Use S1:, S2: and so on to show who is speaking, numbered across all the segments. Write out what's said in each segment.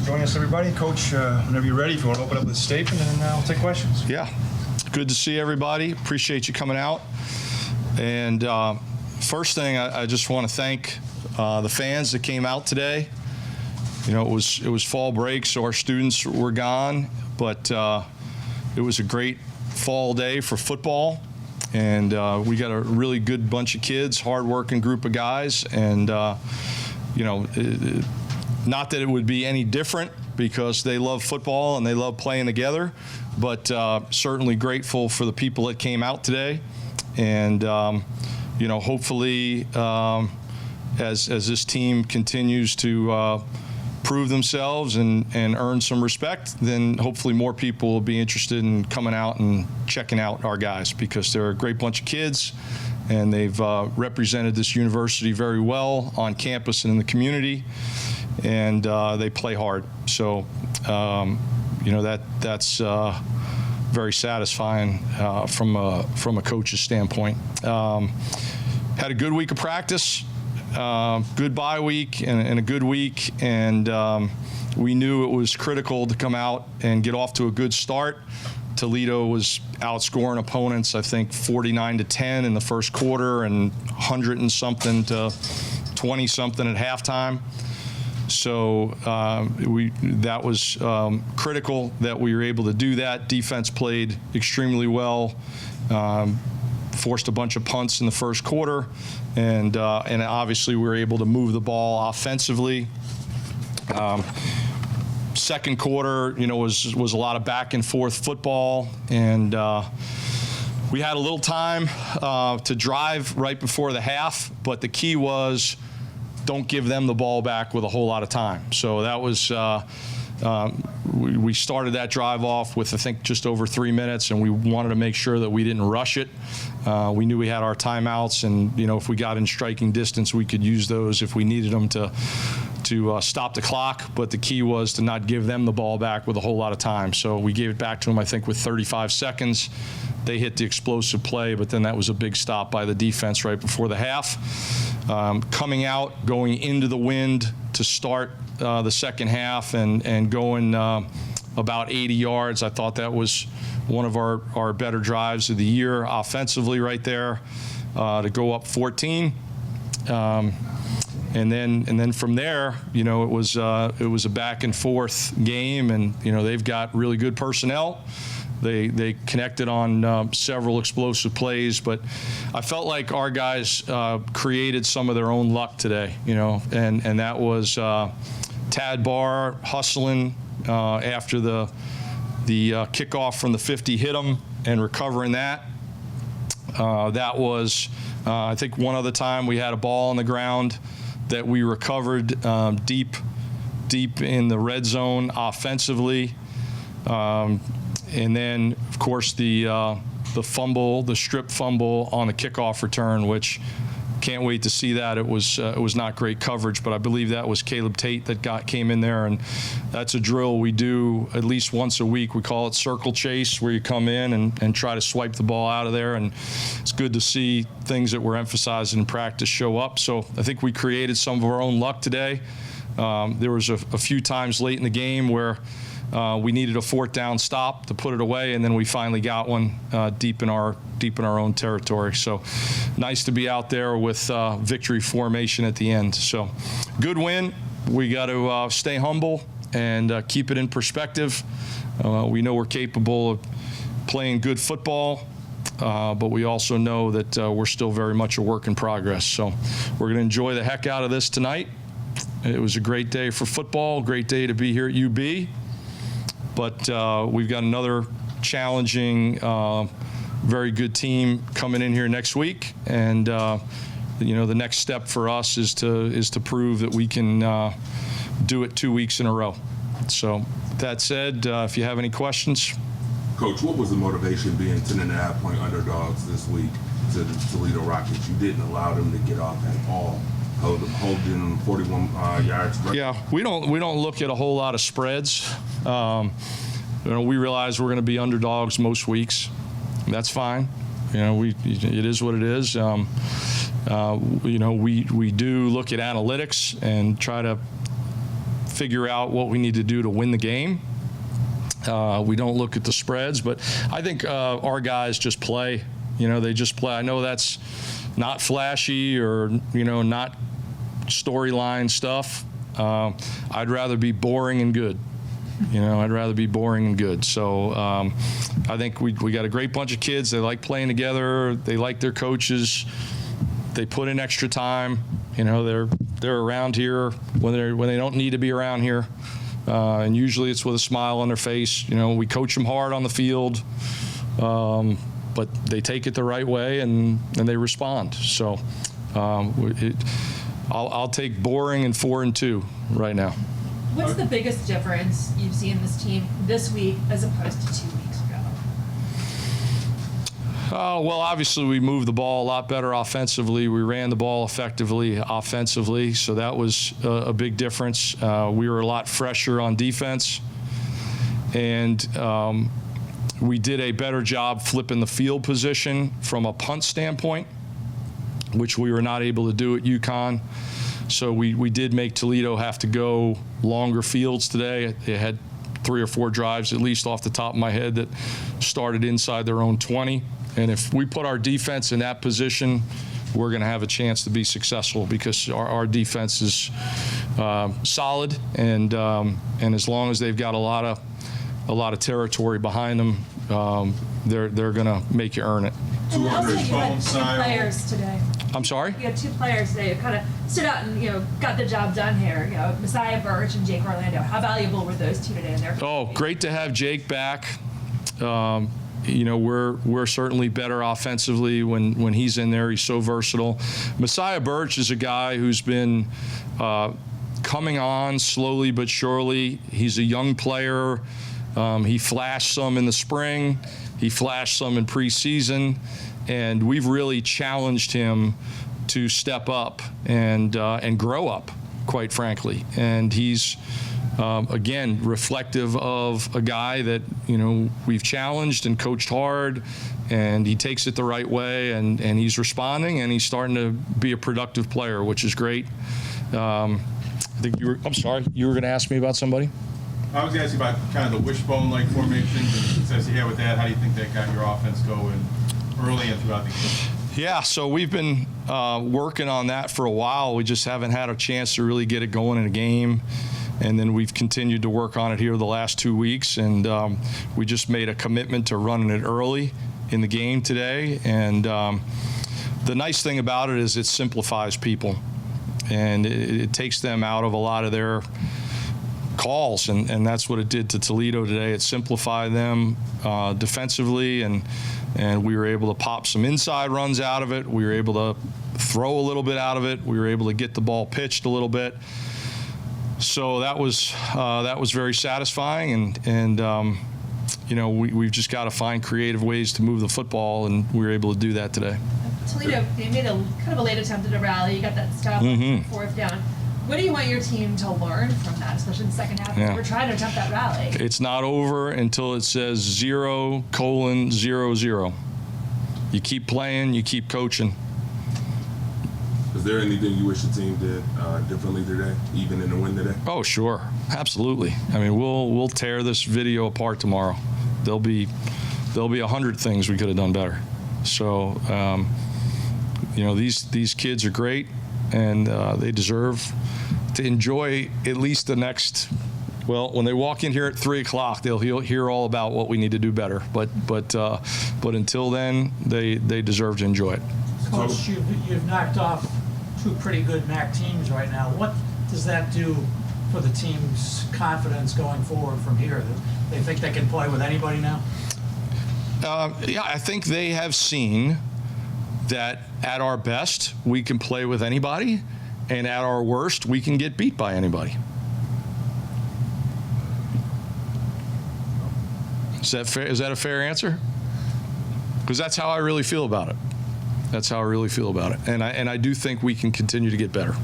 S1: for joining us, everybody. Coach, whenever you're ready, if you want to open up the statement, and then we'll take questions.
S2: Yeah, good to see everybody. Appreciate you coming out. And first thing, I just want to thank the fans that came out today. You know, it was fall break, so our students were gone, but it was a great fall day for football. And we got a really good bunch of kids, hard-working group of guys, and you know, not that it would be any different because they love football and they love playing together, but certainly grateful for the people that came out today. And you know, hopefully, as this team continues to prove themselves and earn some respect, then hopefully more people will be interested in coming out and checking out our guys, because they're a great bunch of kids and they've represented this university very well on campus and in the community, and they play hard. So you know, that's very satisfying from a coach's standpoint. Had a good week of practice. Good bye week and a good week, and we knew it was critical to come out and get off to a good start. Toledo was outscoring opponents, I think 49-10 in the first quarter and 100 and something to 20 something at halftime. So that was critical that we were able to do that. Defense played extremely well. Forced a bunch of punts in the first quarter, and obviously we were able to move the ball offensively. Second quarter, you know, was a lot of back and forth football, and we had a little time to drive right before the half, but the key was don't give them the ball back with a whole lot of time. So that was we started that drive off with, I think, just over 3 minutes, and we wanted to make sure that we didn't rush it. We knew we had our timeouts, and you know, if we got in striking distance, we could use those if we needed them to stop the clock. But the key was to not give them the ball back with a whole lot of time. So we gave it back to them, I think, with 35 seconds. They hit the explosive play, but then that was a big stop by the defense right before the half. Coming out, going into the wind to start the second half and going about 80 yards. I thought that was one of our better drives of the year offensively right there, to go up 14. And then from there, you know, it was a back and forth game, and you know, they've got really good personnel. They connected on several explosive plays, but I felt like our guys created some of their own luck today, you know, and that was Tad Barr hustling after the kickoff from the 50 hit him and recovering that. That was, I think, one other time we had a ball on the ground that we recovered deep in the red zone offensively. And then, of course, the fumble, the strip fumble on the kickoff return, which can't wait to see that. It was not great coverage, but I believe that was Caleb Tate that came in there, and that's a drill we do at least once a week. We call it circle chase, where you come in and try to swipe the ball out of there, and it's good to see things that we're emphasizing in practice show up. So I think we created some of our own luck today. There was a few times late in the game where we needed a fourth down stop to put it away, and then we finally got one deep in our own territory. So nice to be out there with victory formation at the end. So good win. We got to stay humble and keep it in perspective. We know we're capable of playing good football, but we also know that we're still very much a work in progress. So we're going to enjoy the heck out of this tonight. It was a great day for football, great day to be here at UB. But we've got another challenging, very good team coming in here next week, and you know, the next step for us is to prove that we can do it 2 weeks in a row. So that said, if you have any questions.
S3: Coach, what was the motivation being 10.5-point underdogs this week to the Toledo Rockets? You didn't allow them to get off at all. Holding them 41 yards.
S2: Yeah, we don't look at a whole lot of spreads. You know, we realize we're going to be underdogs most weeks. That's fine. You know, it is what it is. You know, we do look at analytics and try to figure out what we need to do to win the game. We don't look at the spreads, but I think our guys just play. They just play. I know that's not flashy or, not storyline stuff. I'd rather be boring and good. I'd rather be boring and good. So I think we got a great bunch of kids. They like playing together. They like their coaches. They put in extra time. They're around here when they don't need to be around here. And usually it's with a smile on their face. We coach them hard on the field, but they take it the right way and they respond. So I'll take boring and 4-2 right now.
S4: What's the biggest difference you've seen in this team this week as opposed to 2 weeks ago?
S2: Well, obviously we moved the ball a lot better offensively. We ran the ball effectively offensively, so that was a big difference. We were a lot fresher on defense, and we did a better job flipping the field position from a punt standpoint, which we were not able to do at UConn. So we did make Toledo have to go longer fields today. They had 3 or 4 drives, at least off the top of my head, that started inside their own 20. And if we put our defense in that position, we're going to have a chance to be successful because our defense is solid, and as long as they've got a lot of territory behind them, they're going to make you earn it.
S4: And also you had 2 players today.
S2: I'm sorry?
S4: You had 2 players today who kind of stood out and got the job done here. Messiah Birch and Jake Orlando. How valuable were those 2 today in their?
S2: Oh, great to have Jake back. We're certainly better offensively when he's in there. He's so versatile. Messiah Birch is a guy who's been coming on slowly but surely. He's a young player. He flashed some in the spring. He flashed some in preseason, and we've really challenged him to step up and grow up, quite frankly. And he's again reflective of a guy that we've challenged and coached hard, and he takes it the right way, and he's responding, and he's starting to be a productive player, which is great. I think I'm sorry, you were going to ask me about somebody?
S1: I was going to ask you about kind of the wishbone-like formations and the success you had with that. How do you think that got your offense going early and throughout the game?
S2: Yeah, so we've been working on that for a while. We just haven't had a chance to really get it going in a game. And then we've continued to work on it here the last 2 weeks. And we just made a commitment to running it early in the game today. And the nice thing about it is it simplifies people. And it takes them out of a lot of their calls, and that's what it did to Toledo today. It simplified them defensively, and we were able to pop some inside runs out of it. We were able to throw a little bit out of it. We were able to get the ball pitched a little bit. So that was very satisfying, and we've just got to find creative ways to move the football, and we were able to do that today.
S4: Toledo, they made a kind of a late attempt at a rally. You got that stop on 4th down. What do you want your team to learn from that, especially in the second half?
S2: Yeah.
S4: We're trying to attempt that rally.
S2: It's not over until it says 0:00. You keep playing, you keep coaching.
S3: Is there anything you wish the team did differently today, even in the win today?
S2: Oh, sure, absolutely. I mean, we'll tear this video apart tomorrow. There'll be 100 things we could have done better. So, these kids are great, and they deserve to enjoy at least the next. Well, when they walk in here at 3 o'clock, they'll hear all about what we need to do better. But until then, they deserve to enjoy it.
S5: Coach, you've knocked off 2 pretty good MAC teams right now. What does that do for the team's confidence going forward from here? They think they can play with anybody now?
S2: Yeah, I think they have seen that at our best, we can play with anybody, and at our worst, we can get beat by anybody. Is that fair? Is that a fair answer? Because that's how I really feel about it. That's how I really feel about it, and I do think we can continue to get better.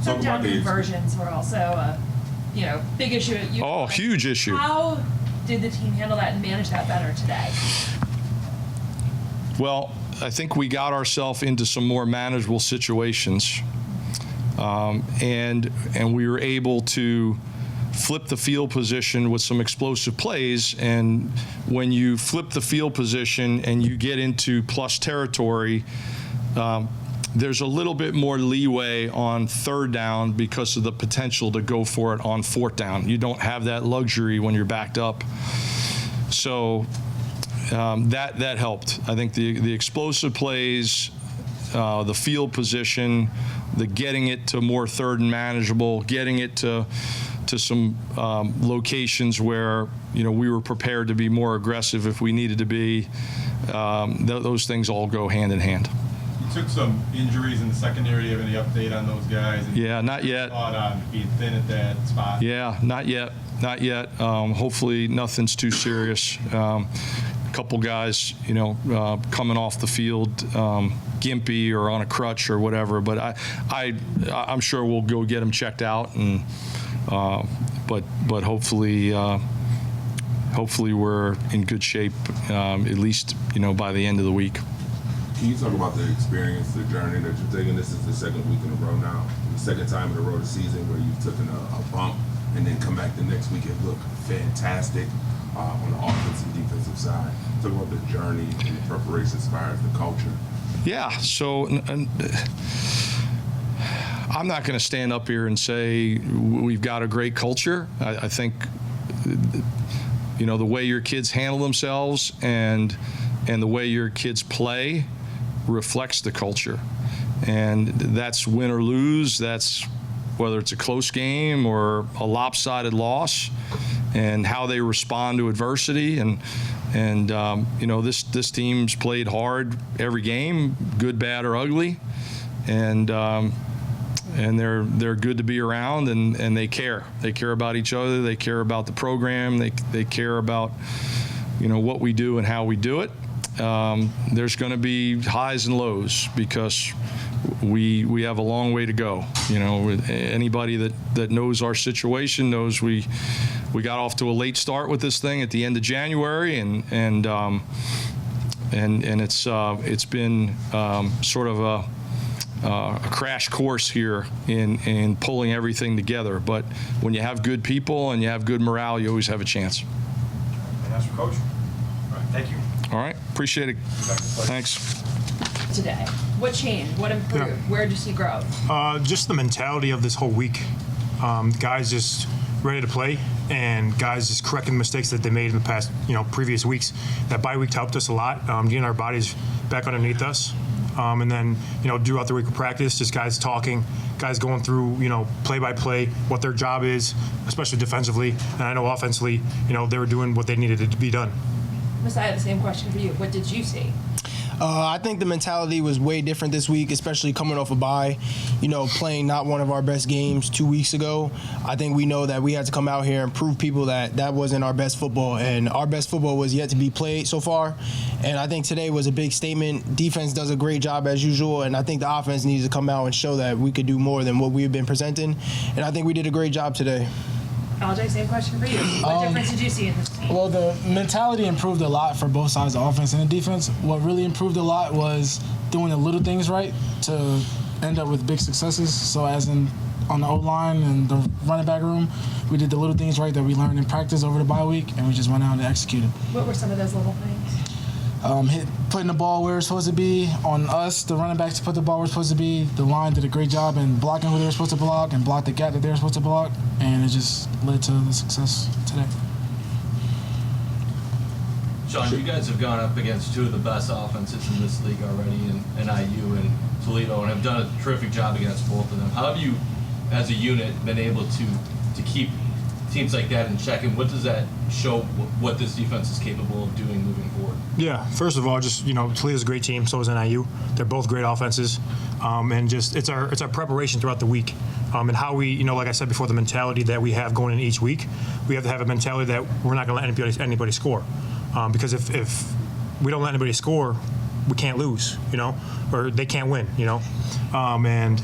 S4: Some down conversions were also a big issue at UConn.
S2: Oh, huge issue.
S4: How did the team handle that and manage that better today?
S2: Well, I think we got ourselves into some more manageable situations. and we were able to flip the field position with some explosive plays. And when you flip the field position and you get into plus territory, there's a little bit more leeway on third down because of the potential to go for it on fourth down. You don't have that luxury when you're backed up. So that helped. I think the explosive plays, the field position, the getting it to more third and manageable, getting it to some locations where we were prepared to be more aggressive if we needed to be. Those things all go hand in hand.
S1: You took some injuries in the secondary. Do you have any update on those guys? And
S2: Yeah, not yet.
S1: thought on being thin at that spot?
S2: Yeah, not yet. Not yet. Hopefully nothing's too serious. A couple guys, coming off the field, gimpy or on a crutch or whatever. But I'm sure we'll go get them checked out, and but hopefully we're in good shape, at least by the end of the week.
S3: Can you talk about the experience, the journey that you're taking? This is the second week in a row now, the second time in a row this season where you've taken a bump and then come back the next week and look fantastic on the offensive and defensive side. Talk about the journey and the preparation as far as the culture.
S2: Yeah, so I'm not going to stand up here and say we've got a great culture. I think, the way your kids handle themselves and the way your kids play reflects the culture. And that's win or lose. That's whether it's a close game or a lopsided loss, and how they respond to adversity. And this team's played hard every game, good, bad, or ugly, and they're good to be around, and they care. They care about each other. They care about the program. They care about what we do and how we do it. There's going to be highs and lows because we have a long way to go. Anybody that knows our situation knows we got off to a late start with this thing at the end of January, and it's been sort of a crash course here in pulling everything together. But when you have good people and you have good morale, you always have a chance.
S1: And that's for Coach. All right, thank you.
S2: All right, appreciate it. Thanks.
S4: Today, what changed? What improved?
S6: Yeah.
S4: Where did you see growth?
S6: Just the mentality of this whole week. Guys just ready to play, and guys just correcting mistakes that they made in the past, previous weeks. That bye week helped us a lot, getting our bodies back underneath us. And then, throughout the week of practice, just guys talking, guys going through, play by play, what their job is, especially defensively. And I know offensively, they were doing what they needed to be done.
S4: Messiah, the same question for you. What did you see?
S7: I think the mentality was way different this week, especially coming off a bye. Playing not one of our best games 2 weeks ago. I think we know that we had to come out here and prove people that wasn't our best football, and our best football was yet to be played so far. And I think today was a big statement. Defense does a great job as usual, and I think the offense needs to come out and show that we could do more than what we've been presenting. And I think we did a great job today.
S4: LJ, same question for you. What difference did you see in this team?
S8: Well, the mentality improved a lot for both sides, the offense and the defense. What really improved a lot was doing the little things right to end up with big successes. So as in on the O-line and the running back room, we did the little things right that we learned in practice over the bye week, and we just went out and executed.
S4: What were some of those little things?
S8: Putting the ball where it's supposed to be, on us, the running backs, to put the ball where it's supposed to be. The line did a great job in blocking who they were supposed to block and block the gap that they were supposed to block, and it just led to the success today.
S9: Sean, you guys have gone up against two of the best offenses in this league already, in IU and Toledo, and have done a terrific job against both of them. How have you, as a unit, been able to keep teams like that in check, and what does that show what this defense is capable of doing moving forward?
S6: Yeah, first of all, just Toledo's a great team, so is NIU. They're both great offenses, and just it's our preparation throughout the week, and how we, like I said before, the mentality that we have going in each week. We have to have a mentality that we're not going to let anybody score, because if we don't let anybody score, we can't lose, or they can't win, and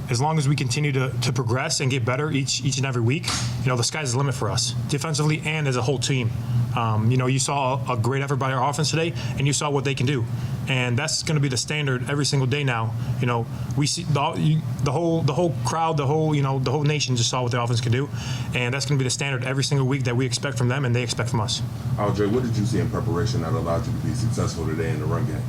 S6: as long as we continue to progress and get better each and every week, the sky's the limit for us, defensively and as a whole team. You saw a great effort by our offense today, and you saw what they can do. And that's going to be the standard every single day now. We see the whole crowd, the whole nation just saw what the offense can do, and that's going to be the standard every single week that we expect from them and they expect from us.
S3: Andre, what did you see in preparation that allowed you to be successful today in the run game?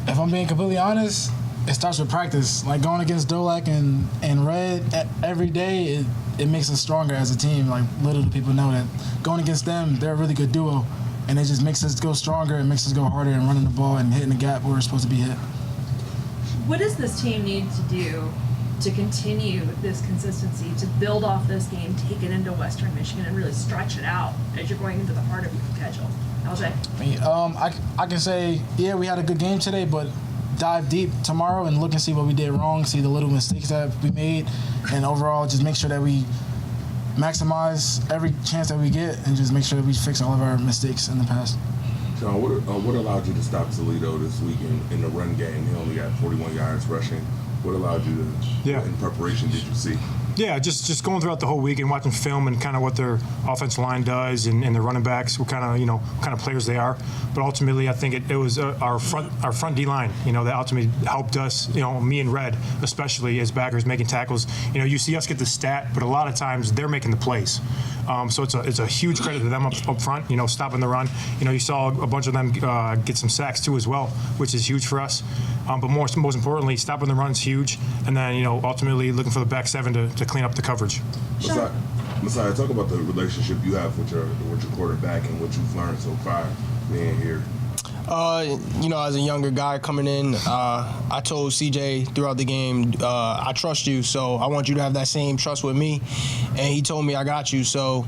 S8: If I'm being completely honest, it starts with practice. Like going against Dolak and Red every day, it makes us stronger as a team. Like little do people know that going against them, they're a really good duo, and it just makes us go stronger. It makes us go harder and running the ball and hitting the gap where we're supposed to be hit.
S4: What does this team need to do to continue this consistency, to build off this game, take it into Western Michigan, and really stretch it out as you're going into the heart of your schedule? LJ?
S8: I can say, yeah, we had a good game today, but dive deep tomorrow and look and see what we did wrong, see the little mistakes that we made, and overall just make sure that we maximize every chance that we get and just make sure that we fix all of our mistakes in the past.
S3: Sean, what allowed you to stop Toledo this week in the run game? He only got 41 yards rushing. What allowed you to, in preparation, did you see?
S6: Yeah, just going throughout the whole week and watching film and kind of what their offensive line does and their running backs, what kind of players they are. But ultimately, I think it was our front D line, that ultimately helped us, me and Red, especially as backers making tackles. You see us get the stat, but a lot of times they're making the plays. So it's a huge credit to them up front, stopping the run. You saw a bunch of them get some sacks too as well, which is huge for us. But most importantly, stopping the run is huge, and then ultimately looking for the back seven to clean up the coverage.
S3: Messiah, talk about the relationship you have with your quarterback and what you've learned so far being here.
S7: As a younger guy coming in, I told CJ throughout the game, I trust you, so I want you to have that same trust with me. And he told me I got you. So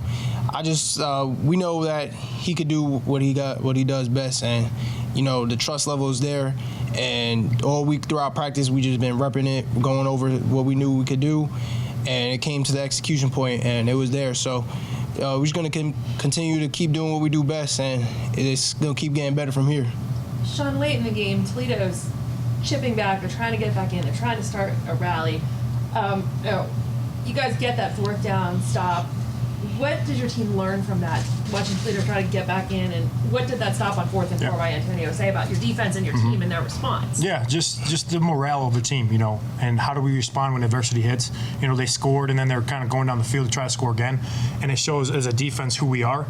S7: I just we know that he could do what he does best, and the trust level is there. And all week throughout practice, we just been repping it, going over what we knew we could do, and it came to the execution point, and it was there. So we're just going to continue to keep doing what we do best, and it's going to keep getting better from here.
S4: Sean, late in the game, Toledo's chipping back. They're trying to get back in. They're trying to start a rally. You guys get that fourth down stop. What did your team learn from that, watching Toledo try to get back in, and what did that stop on 4th and 4 by Antonio say about your defense and your team and their response?
S6: Yeah, just the morale of the team, and how do we respond when adversity hits? They scored, and then they're kind of going down the field to try to score again, and it shows as a defense who we are,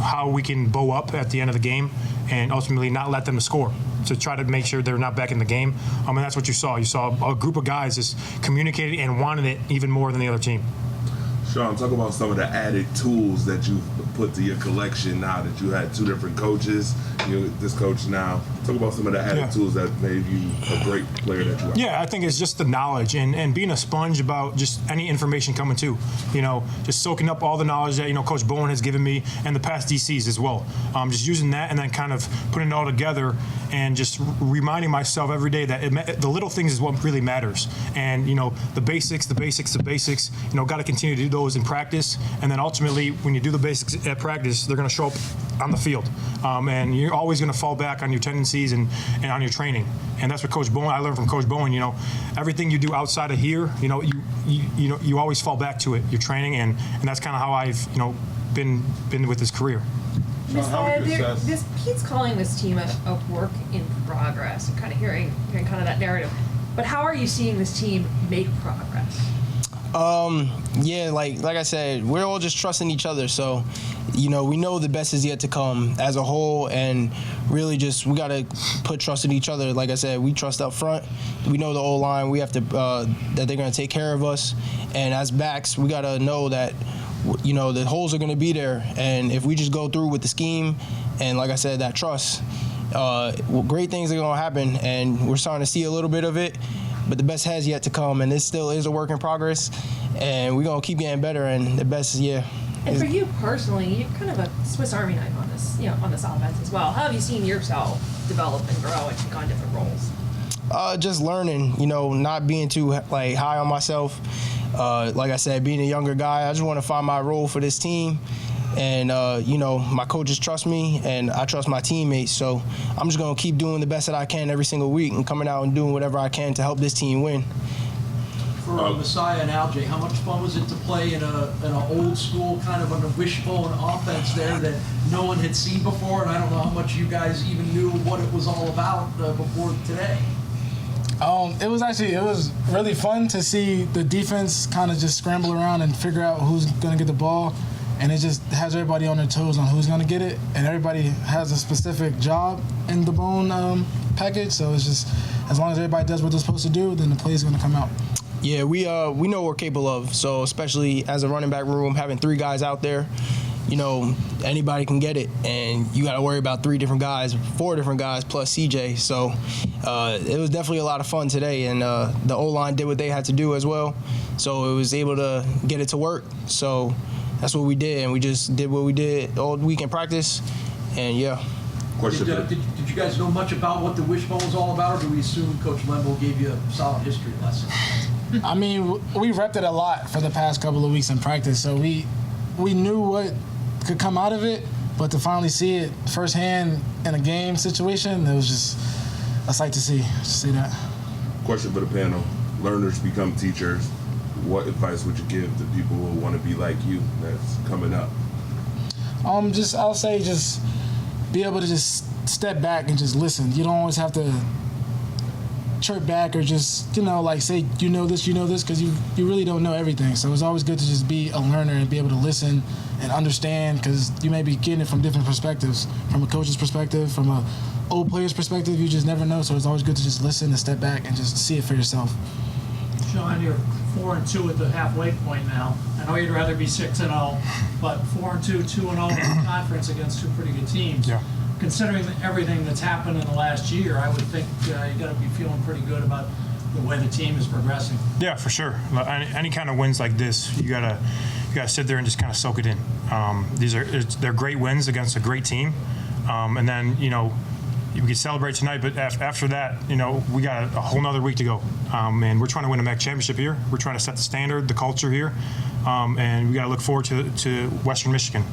S6: how we can bow up at the end of the game and ultimately not let them score, to try to make sure they're not back in the game. And that's what you saw. You saw a group of guys just communicating and wanted it even more than the other team.
S3: Sean, talk about some of the added tools that you've put to your collection now that you had two different coaches. This coach now. Talk about some of the added tools that made you a great player that you are.
S6: Yeah, I think it's just the knowledge and being a sponge about just any information coming to. Just soaking up all the knowledge that, Coach Bowen has given me and the past DCs as well. Just using that and then kind of putting it all together and just reminding myself every day that the little things is what really matters. And, the basics, got to continue to do those in practice. And then ultimately, when you do the basics at practice, they're going to show up on the field. And you're always going to fall back on your tendencies and on your training. And that's what Coach Bowen, I learned from Coach Bowen, everything you do outside of here, you always fall back to it, your training. And that's kind of how I've, been with his career.
S4: Pete's calling this team a work in progress. I'm kind of hearing kind of that narrative. But how are you seeing this team make progress?
S7: Yeah, like I said, we're all just trusting each other. So, we know the best is yet to come as a whole, and really we got to put trust in each other. Like I said, we trust up front. We know the O-line. We have to that they're going to take care of us, and as backs, we got to know that the holes are going to be there, and if we just go through with the scheme, and like I said, that trust, great things are going to happen, and we're starting to see a little bit of it. But the best has yet to come, and this still is a work in progress, and we're going to keep getting better, and the best is,
S4: And for you personally, you're kind of a Swiss Army knife on this, on this offense as well. How have you seen yourself develop and grow and take on different roles?
S7: Just learning, not being too high on myself. Like I said, being a younger guy, I just want to find my role for this team. And, my coaches trust me, and I trust my teammates. So I'm just going to keep doing the best that I can every single week and coming out and doing whatever I can to help this team win.
S10: for Messiah and Alj, how much fun was it to play in an old school kind of a wishbone offense there that no one had seen before? And I don't know how much you guys even knew what it was all about before today.
S8: It was really fun to see the defense kind of just scramble around and figure out who's going to get the ball. And it just has everybody on their toes on who's going to get it. And everybody has a specific job in the bone package. So it's just, as long as everybody does what they're supposed to do, then the play is going to come out.
S7: Yeah, we know what we're capable of. So especially as a running back room, having 3 guys out there, anybody can get it. And you got to worry about 4 different guys plus CJ. So it was definitely a lot of fun today. And the O-line did what they had to do as well. So it was able to get it to work. So that's what we did. And we just did what we did all week in practice. And yeah.
S10: Did you guys know much about what the wishbone was all about, or do we assume Coach Lembo gave you a solid history lesson?
S8: I mean, we repped it a lot for the past couple of weeks in practice. So we knew what could come out of it, but to finally see it firsthand in a game situation, it was just a sight to see. That.
S3: Question for the panel: learners become teachers. What advice would you give to people who want to be like you that's coming up?
S8: I'll say just be able to just step back and just listen. You don't always have to chirp back or just say you know this because you really don't know everything. So it's always good to just be a learner and be able to listen and understand, because you may be getting it from different perspectives, from a coach's perspective, from a old player's perspective. You just never know. So it's always good to just listen and step back and just see it for yourself.
S5: Sean, you're 4-2 at the halfway point now. I know you'd rather be 6-0, but 4-2, 2-0 in the conference against 2 pretty good teams.
S6: Yeah.
S5: Considering everything that's happened in the last year, I would think you got to be feeling pretty good about the way the team is progressing.
S6: Yeah, for sure. Any kind of wins like this, you gotta sit there and just kind of soak it in. They're great wins against a great team, and then we can celebrate tonight, but after that, we got a whole nother week to go. And we're trying to win a MAC championship here. We're trying to set the standard, the culture here, and we got to look forward to Western Michigan.